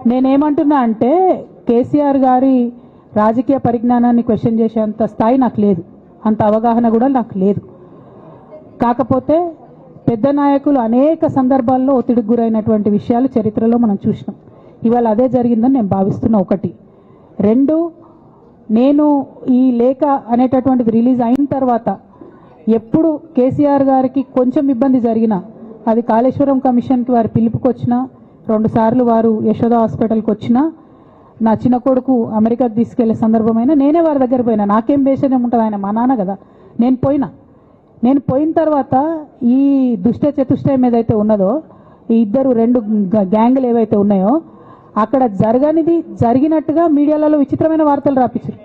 నేనేమంటున్నా అంటే కేసీఆర్ గారి రాజకీయ పరిజ్ఞానాన్ని క్వశ్చన్ చేసేంత స్థాయి నాకు లేదు, అంత అవగాహన కూడా నాకు లేదు. కాకపోతే పెద్ద నాయకులు అనేక సందర్భాల్లో ఒత్తిడికి గురైనటువంటి విషయాలు చరిత్రలో మనం చూసినాం. ఇవాళ అదే జరిగిందని నేను భావిస్తున్నా. ఒకటి. రెండు, నేను ఈ లేఖ అనేటటువంటిది రిలీజ్ అయిన తర్వాత ఎప్పుడు కేసీఆర్ గారికి కొంచెం ఇబ్బంది జరిగినా, అది కాళేశ్వరం కమిషన్కి వారు పిలుపుకొచ్చినా, 2 సార్లు వారు యశోద హాస్పిటల్కి వచ్చినా, నా చిన్న కొడుకు అమెరికాకి తీసుకెళ్లే సందర్భమైనా నేనే వారి దగ్గర పోయినా. నాకేం బేషణం ఉంటుంది, ఆయన మా నాన్న కదా. నేను పోయిన తర్వాత ఈ దుష్ట చతుష్టయం ఏదైతే ఉన్నదో, ఈ ఇద్దరు 2 గ్యాంగులు ఏవైతే ఉన్నాయో అక్కడ జరగనిది జరిగినట్టుగా మీడియాలలో విచిత్రమైన వార్తలు రాపించారు.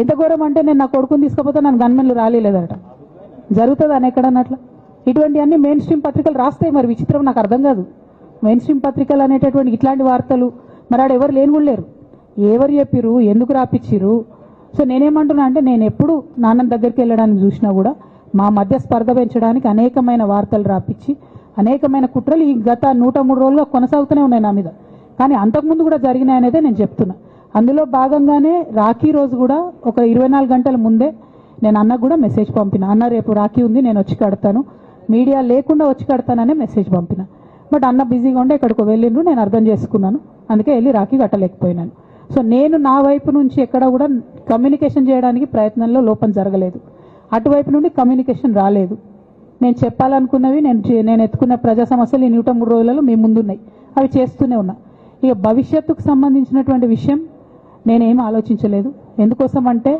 ఎంత ఘోరం అంటే, నేను నా కొడుకుని తీసుకపోతే నన్ను గన్మెన్లు రాలేదట. జరుగుతుంది అని ఎక్కడన్నట్ల. ఇటువంటివన్నీ మెయిన్ స్ట్రీమ్ పత్రికలు రాస్తాయి. మరి విచిత్రం నాకు అర్థం కాదు. మెయిన్ స్ట్రీమ్ పత్రికలు అనేటటువంటి ఇట్లాంటి వార్తలు మరి ఆడ ఎవరు లేని కూడా లేరు. ఎవరు చెప్పిరు, ఎందుకు రాపిచ్చిరు? సో నేనేమంటున్నా అంటే, నేను ఎప్పుడు నాన్న దగ్గరికి వెళ్ళడానికి చూసినా కూడా మా మధ్య స్పర్ధ పెంచడానికి అనేకమైన వార్తలు రాపించి అనేకమైన కుట్రలు ఈ గత 103 రోజులుగా కొనసాగుతూనే ఉన్నాయి నా మీద. కానీ అంతకుముందు కూడా జరిగినాయనేదే నేను చెప్తున్నా. అందులో భాగంగానే రాఖీ రోజు కూడా ఒక 24 గంటల ముందే నేను అన్నకు కూడా మెసేజ్ పంపిన. అన్న రేపు రాఖీ ఉంది, నేను వచ్చి కడతాను, మీడియా లేకుండా వచ్చి కడతాననే మెసేజ్ పంపిన. బట్ అన్న బిజీగా ఉండే ఎక్కడికో వెళ్ళిండ్రు, నేను అర్థం చేసుకున్నాను. అందుకే వెళ్ళి రాఖీ కట్టలేకపోయినాను. సో నేను నా వైపు నుంచి ఎక్కడ కూడా కమ్యూనికేషన్ చేయడానికి ప్రయత్నంలో లోపం జరగలేదు. అటువైపు నుండి కమ్యూనికేషన్ రాలేదు. నేను చెప్పాలనుకున్నవి, నేను ఎత్తుకున్న ప్రజా సమస్యలు ఈ 103 రోజులలో మీ ముందున్నాయి, అవి చేస్తూనే ఉన్నా. ఇక భవిష్యత్తుకు సంబంధించినటువంటి విషయం నేనేం ఆలోచించలేదు. ఎందుకోసం అంటే,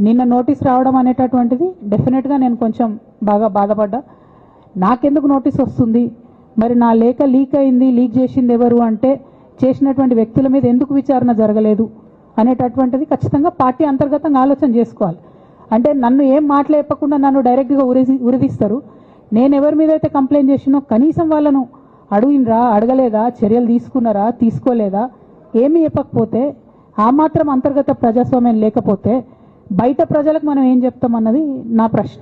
నిన్న నోటీస్ రావడం అనేటటువంటిది డెఫినెట్గా నేను కొంచెం బాగా బాధపడ్డా. నాకెందుకు నోటీస్ వస్తుంది, మరి నా లేఖ లీక్ అయింది, లీక్ చేసింది ఎవరు అంటే చేసినటువంటి వ్యక్తుల మీద ఎందుకు విచారణ జరగలేదు అనేటటువంటిది ఖచ్చితంగా పార్టీ అంతర్గతంగా ఆలోచన చేసుకోవాలి. అంటే నన్ను ఏం మాట్లాడకుండా నన్ను డైరెక్ట్గా ఉరిదీస్తారు. నేను ఎవరి మీద అయితే కంప్లైంట్ చేసినో కనీసం వాళ్ళను అడిగినరా, అడగలేదా, చర్యలు తీసుకున్నారా, తీసుకోలేదా, ఏమీ చెప్పకపోతే, ఆ మాత్రం అంతర్గత ప్రజాస్వామ్యం లేకపోతే బయట ప్రజలకు మనం ఏం చెప్తామన్నది నా ప్రశ్న.